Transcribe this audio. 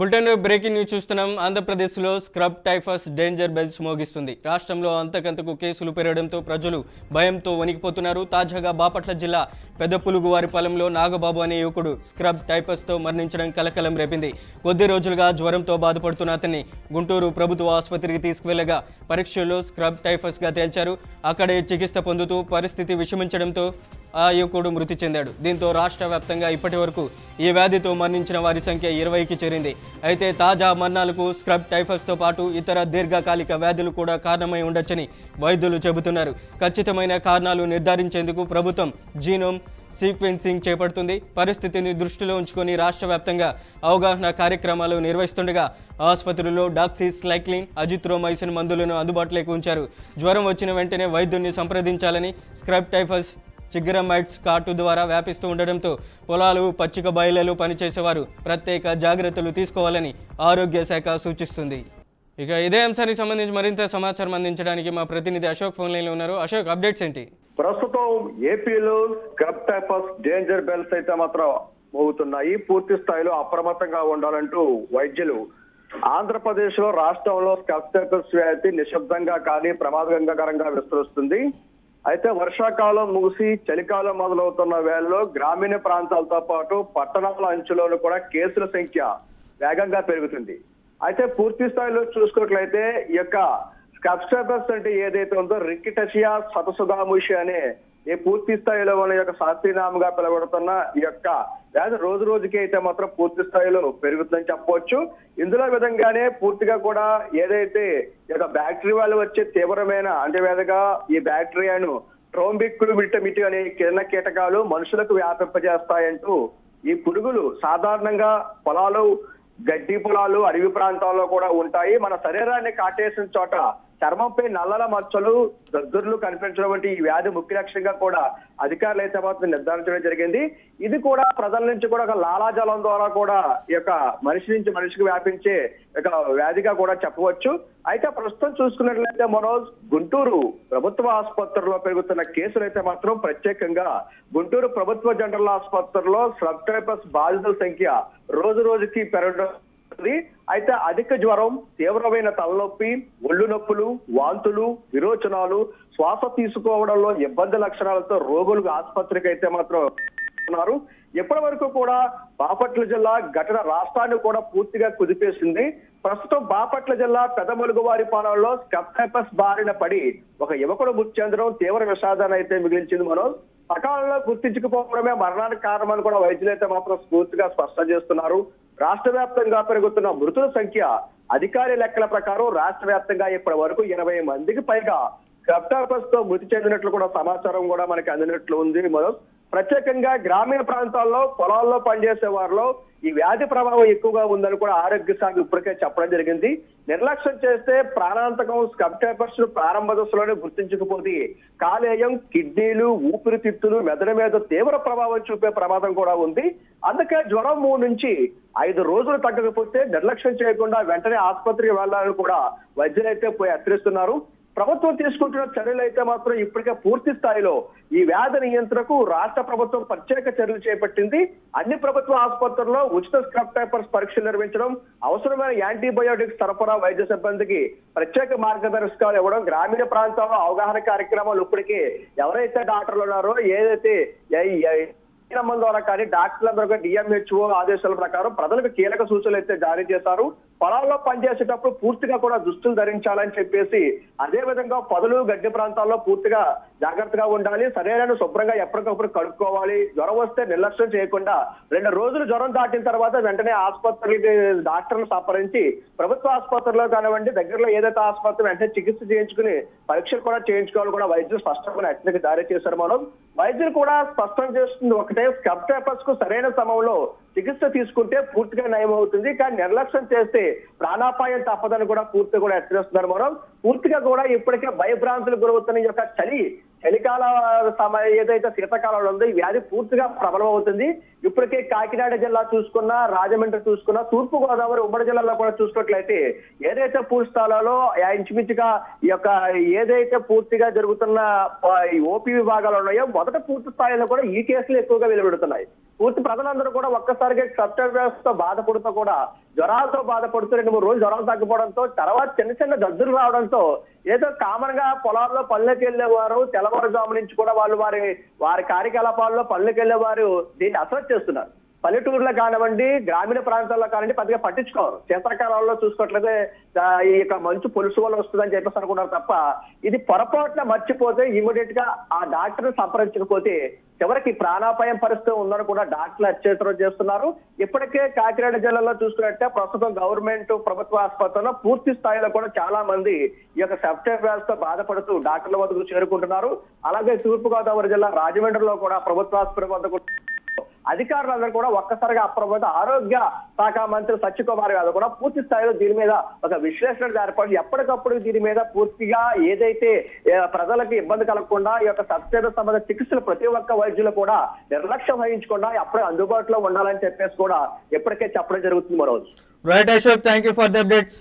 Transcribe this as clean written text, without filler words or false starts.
Bulletin breaking news చూస్తున్నాం. ఆంధ్రప్రదేశ్లో scrub typhus danger bells మోగిస్తుంది. రాష్ట్రంలో అంతకంతకు కేసులు పెరగడంతో ప్రజలు భయంతో వణికిపోతున్నారు. తాజాగా బాపట్ల జిల్లా పెద్దపులుగువారిపాలెంలో నాగబాబు అనే యువకుడు స్క్రబ్ టైఫస్తో మరణించడం కలకలం రేపింది. కొద్ది రోజులుగా జ్వరంతో బాధపడుతున్న అతన్ని గుంటూరు ప్రభుత్వ ఆసుపత్రికి తీసుకువెళ్లగా పరీక్షల్లో స్క్రబ్ టైఫస్గా తేల్చారు. అక్కడే చికిత్స పొందుతూ పరిస్థితి విషమించడంతో ఆ యువకుడు మృతి చెందాడు. దీంతో రాష్ట్ర వ్యాప్తంగా ఇప్పటి వరకు ఈ వ్యాధితో మరణించిన వారి సంఖ్య 20కి చేరింది. అయితే తాజా మరణాలకు స్క్రబ్ టైఫస్తో పాటు ఇతర దీర్ఘకాలిక వ్యాధులు కూడా కారణమై ఉండొచ్చని వైద్యులు చెబుతున్నారు. ఖచ్చితమైన కారణాలు నిర్ధారించేందుకు ప్రభుత్వం జీనోమ్ సీక్వెన్సింగ్ చేపడుతుంది. పరిస్థితిని దృష్టిలో ఉంచుకొని రాష్ట్ర వ్యాప్తంగా అవగాహన కార్యక్రమాలు నిర్వహిస్తుండగా ఆసుపత్రుల్లో డాక్సిసైక్లిన్, అజిత్రోమైసిన్ మందులను అందుబాటులోకి ఉంచారు. జ్వరం వచ్చిన వెంటనే వైద్యుడిని సంప్రదించాలని స్క్రబ్ టైఫస్ చిగ్గరమైట్స్ కాటు ద్వారా వ్యాపిస్తూ ఉండడంతో పొలాలు, పచ్చిక బయళ్లలో పనిచేసేవారు ప్రత్యేక జాగ్రత్తలు తీసుకోవాలని ఆరోగ్య శాఖ సూచిస్తుంది. ఇక ఇదే అంశానికి సంబంధించి మరింత సమాచారం అందించడానికి మా ప్రతినిధి అశోక్ ఫోన్ లైన్లో ఉన్నారు. అశోక్, అప్డేట్స్ ఏంటి? ప్రస్తుతం ఏపీలో స్క్రబ్ టైఫస్ డేంజర్ బెల్స్ అయితే మాత్రం మోగుతున్నాయి. పూర్తి స్థాయిలో అప్రమత్తంగా ఉండాలంటూ వైద్యులు ఆంధ్రప్రదేశ్ లో రాష్ట్రంలో స్క్రబ్ టైఫస్ వ్యాధి నిశ్శబ్దంగా కానీ ప్రమాదకరంగా విస్తరిస్తుంది. అయితే వర్షాకాలం ముగిసి చలికాలం మొదలవుతున్న వేళలో గ్రామీణ ప్రాంతాలతో పాటు పట్టణాల అంచులోనూ కూడా కేసుల సంఖ్య వేగంగా పెరుగుతుంది. అయితే పూర్తి స్థాయిలో చూసుకున్నట్లయితే ఈ యొక్క స్క్రబ్ టైఫస్ అంటే ఏదైతే ఉందో రికిటషియా సతసుగాముషి అనే ఈ పూర్తి స్థాయిలో మన యొక్క శాస్త్రీయనామంగా పిలువబడుతున్న ఈ యొక్క వ్యాధి రోజు రోజుకి అయితే మాత్రం పూర్తి స్థాయిలో పెరుగుతుందని చెప్పవచ్చు. ఇందులో విధంగానే పూర్తిగా కూడా ఏదైతే ఈ యొక్క బ్యాక్టీరియాలు వచ్చే తీవ్రమైన అంటువ్యాధిగా ఈ బ్యాక్టీరియాను ట్రోంబిక్యులిమిటమిటీ అనే కిరణ కీటకాలు మనుషులకు వ్యాపింపజేస్తాయంటూ ఈ పురుగులు సాధారణంగా పొలాలు, గడ్డి పొలాలు, అడవి ప్రాంతాల్లో కూడా ఉంటాయి. మన శరీరాన్ని కాటేసిన చోట చర్మంపై నల్లల మచ్చలు, దద్దుర్లు కనిపించడం వంటి ఈ వ్యాధి ముఖ్య లక్ష్యంగా కూడా అధికారులు అయితే మాత్రం నిర్ధారించడం జరిగింది. ఇది కూడా ప్రజల నుంచి కూడా ఒక లాలాజలం ద్వారా కూడా ఈ యొక్క మనిషి నుంచి మనిషికి వ్యాపించే ఒక వ్యాధిగా కూడా చెప్పవచ్చు. అయితే ప్రస్తుతం చూసుకున్నట్లయితే మనోజ్, గుంటూరు ప్రభుత్వ ఆసుపత్రిలో పెరుగుతున్న కేసులు అయితే మాత్రం ప్రత్యేకంగా గుంటూరు ప్రభుత్వ జనరల్ ఆసుపత్రిలో స్క్రబ్ టైఫస్ బాధితుల సంఖ్య రోజు రోజుకి పెరగడం. అయితే అధిక జ్వరం, తీవ్రమైన తలనొప్పి, ఒళ్ళు నొప్పులు, వాంతులు, విరోచనాలు, శ్వాస తీసుకోవడంలో ఇబ్బంది లక్షణాలతో రోగులు ఆసుపత్రికి అయితే మాత్రం ఉన్నారు. ఇప్పటి వరకు కూడా బాపట్ల జిల్లా ఘటన రాష్ట్రాన్ని కూడా పూర్తిగా కుదిపేసింది. ప్రస్తుతం బాపట్ల జిల్లా పెదములుగువారిపాలెంలో స్క్రబ్ టైఫస్ బారిన పడి ఒక యువకుడు మృతి చెందడం తీవ్ర విషాదాన్ని అయితే మిగిలించింది. మనం సకాలంలో గుర్తించకపోవడమే మరణానికి కారణమని కూడా వైద్యులైతే మాత్రం పూర్తిగా స్పష్టం చేస్తున్నారు. రాష్ట్ర వ్యాప్తంగా పెరుగుతున్న మృతుల సంఖ్య అధికారి లెక్కల ప్రకారం రాష్ట్ర వ్యాప్తంగా ఇప్పటి వరకు 80 మందికి పైగా స్క్రబ్ టైఫస్ తో మృతి చెందినట్లు కూడా సమాచారం కూడా మనకి అందినట్లు ఉంది. మనం ప్రత్యేకంగా గ్రామీణ ప్రాంతాల్లో పొలాల్లో పనిచేసే వారిలో ఈ వ్యాధి ప్రభావం ఎక్కువగా ఉందని కూడా ఆరోగ్య శాఖ ఇప్పటికే చెప్పడం జరిగింది. నిర్లక్ష్యం చేస్తే ప్రాణాంతకం స్క్రబ్ టైఫస్ ప్రారంభ దశలోనే గుర్తించకపోతే కాలేయం, కిడ్నీలు, ఊపిరితిత్తులు, మెదడు మీద తీవ్ర ప్రభావం చూపే ప్రమాదం కూడా ఉంది. అందుకే జ్వరం 3 నుంచి 5 రోజులు తగ్గకపోతే నిర్లక్ష్యం చేయకుండా వెంటనే ఆసుపత్రికి వెళ్లాలని కూడా వైద్యులైతే పోయి హెచ్చరిస్తున్నారు. ప్రభుత్వం తీసుకుంటున్న చర్యలు అయితే మాత్రం ఇప్పటికే పూర్తి స్థాయిలో ఈ వ్యాధి నియంత్రణకు రాష్ట్ర ప్రభుత్వం ప్రత్యేక చర్యలు చేపట్టింది. అన్ని ప్రభుత్వ ఆసుపత్రుల్లో ఉచిత స్క్రబ్ టైఫస్ పరీక్షలు నిర్వహించడం, అవసరమైన యాంటీబయోటిక్స్ సరఫరా, వైద్య సిబ్బందికి ప్రత్యేక మార్గదర్శకాలు ఇవ్వడం, గ్రామీణ ప్రాంతాల్లో అవగాహన కార్యక్రమాలు ఇప్పటికే ఎవరైతే డాక్టర్లు ఉన్నారో ఏదైతే ద్వారా కానీ డాక్టర్లందరూ డిఎంహెచ్ఓ ఆదేశాల ప్రకారం ప్రజలకు కీలక సూచనలు అయితే జారీ చేశారు. పొలాల్లో పనిచేసేటప్పుడు పూర్తిగా కూడా దుస్తులు ధరించాలని చెప్పేసి, అదే విధంగా పొదలు, గడ్డి ప్రాంతాల్లో పూర్తిగా జాగ్రత్తగా ఉండాలి. శరీరాన్ని శుభ్రంగా ఎప్పటికప్పుడు కడుక్కోవాలి. జ్వరం వస్తే నిర్లక్ష్యం చేయకుండా 2 రోజులు జ్వరం దాటిన తర్వాత వెంటనే ఆసుపత్రికి డాక్టర్లు సంప్రదించి ప్రభుత్వ ఆసుపత్రిలో కానివ్వండి, దగ్గరలో ఏదైతే ఆసుపత్రి వెంటనే చికిత్స చేయించుకుని పరీక్షలు కూడా చేయించుకోవాలి కూడా వైద్యులు స్పష్టంగా హెచ్చరిక జారీ చేశారు. మనం వైద్యులు కూడా స్పష్టం చేస్తుంది ఒకటే, స్క్రబ్ టైఫస్ కు సరైన సమయంలో చికిత్స తీసుకుంటే పూర్తిగా నయం అవుతుంది. కానీ నిర్లక్ష్యం చేస్తే ప్రాణాపాయం తప్పదని కూడా పూర్తిగా కూడా హెచ్చరిస్తున్నారు. మనం పూర్తిగా కూడా ఇప్పటికే భయభ్రాంతులకు గురవుతున్న ఈ యొక్క చలికాల సమయం ఏదైతే శీతాకాలంలో ఉందో ఈ వ్యాధి పూర్తిగా ప్రబలం అవుతుంది. ఇప్పటికే కాకినాడ జిల్లా చూసుకున్నా, రాజమండ్రి చూసుకున్నా, తూర్పు గోదావరి ఉమ్మడి జిల్లాలో కూడా చూసుకున్నట్లయితే ఏదైతే పూర్తి స్థలాల్లో ఇంచుమించుగా ఈ యొక్క ఏదైతే పూర్తిగా జరుగుతున్న ఈ ఓపీ విభాగాలు ఉన్నాయో మొదట పూర్తి స్థాయిలో కూడా ఈ కేసులు ఎక్కువగా వెలువడుతున్నాయి. పూర్తి ప్రజలందరూ కూడా ఒక్కసారిగా సబ్స్టెన్స్ తో బాధపడుతూ కూడా జ్వరాలతో బాధపడుతూ 2-3 రోజులు జ్వరాలు తగ్గిపోవడంతో తర్వాత చిన్న చిన్న దద్దులు రావడంతో ఏదో కామన్ గా పొలాల్లో పనులకు వెళ్లేవారు తెల్లవారుజాము నుంచి కూడా వాళ్ళు వారి కార్యకలాపాల్లో పనులకు వెళ్లేవారు దీన్ని అసలు చేస్తున్నారు. పల్లెటూరులో కానివ్వండి, గ్రామీణ ప్రాంతాల్లో కానివ్వండి పెద్దగా పట్టించుకోరు. శీతాకాలంలో చూసుకున్నట్లయితే ఈ యొక్క మంచు పొలుసు వల్ల వస్తుందని చెప్పేసి అనుకున్నారు తప్ప ఇది పొరపాటున మర్చిపోతే ఇమీడియట్ గా ఆ డాక్టర్ సంప్రదించకపోతే చివరికి ప్రాణాపాయం పరిస్థితి ఉందని కూడా డాక్టర్లు అత్యవసరం చేస్తున్నారు. ఇప్పటికే కాకినాడ జిల్లాలో చూసుకున్నట్టే ప్రస్తుతం గవర్నమెంట్ ప్రభుత్వ ఆసుపత్రిలో పూర్తి స్థాయిలో కూడా చాలా మంది ఈ యొక్క సెప్టెంబర్ వ్యాధి తో బాధపడుతూ డాక్టర్ల వద్దకు చేరుకుంటున్నారు. అలాగే తూర్పుగోదావరి జిల్లా రాజమండ్రిలో కూడా ప్రభుత్వ ఆసుపత్రి వద్దకు అధికారులందరూ కూడా ఒక్కసారిగా అప్రమత్తం. ఆరోగ్య శాఖ మంత్రి సత్యకుమార్ యాదవ్ కూడా పూర్తి స్థాయిలో దీని మీద ఒక విశ్లేషణ ఏర్పాటు ఎప్పటికప్పుడు దీని మీద పూర్తిగా ఏదైతే ప్రజలకు ఇబ్బంది కలగకుండా ఈ యొక్క సబ్స్టెన్స్ సంబంధించిన చికిత్సలు ప్రతి ఒక్క వైద్యులు కూడా నిర్లక్ష్యం వహించకుండా అప్పుడే అందుబాటులో ఉండాలని చెప్పేసి కూడా ఎప్పటికే చెప్పడం జరుగుతుంది. మరోజు right Ashok, thank you for the updates.